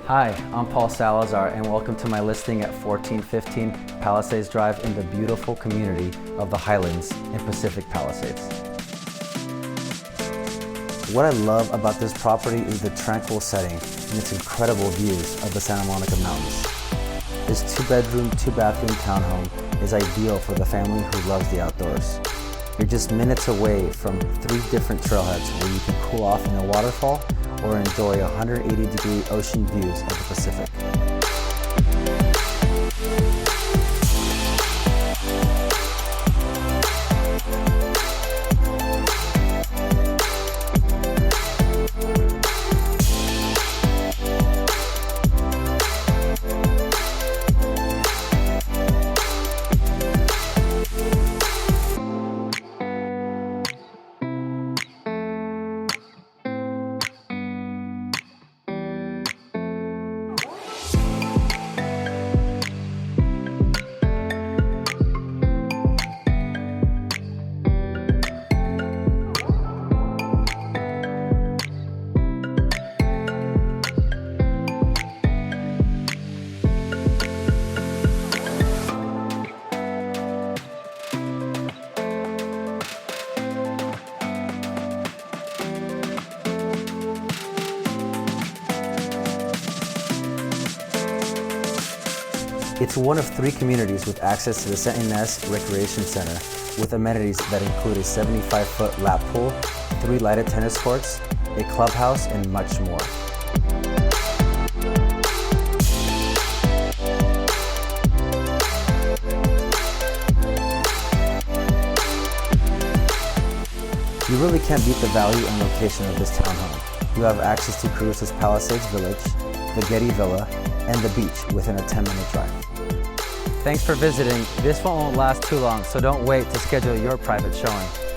Hi, I'm Paul Salazar and welcome to my listing at 1415 Palisades Drive in the beautiful community of the Highlands in Pacific Palisades. What I love about this property is the tranquil setting and its incredible views of the Santa Monica Mountains. This 2-bedroom, 2-bathroom townhome is ideal for the family who loves the outdoors. You're just minutes away from 3 different trailheads where you can cool off in a waterfall or enjoy 180-degree ocean views of the Pacific. It's one of 3 communities with access to the Santa Ynez Recreation Center with amenities that include a 75-foot lap pool, 3 lighted tennis courts, a clubhouse, and much more. You really can't beat the value and location of this townhome. You have access to Caruso's Palisades Village, the Getty Villa, and the beach within a 10-minute drive. Thanks for visiting. This one won't last too long, so don't wait to schedule your private showing.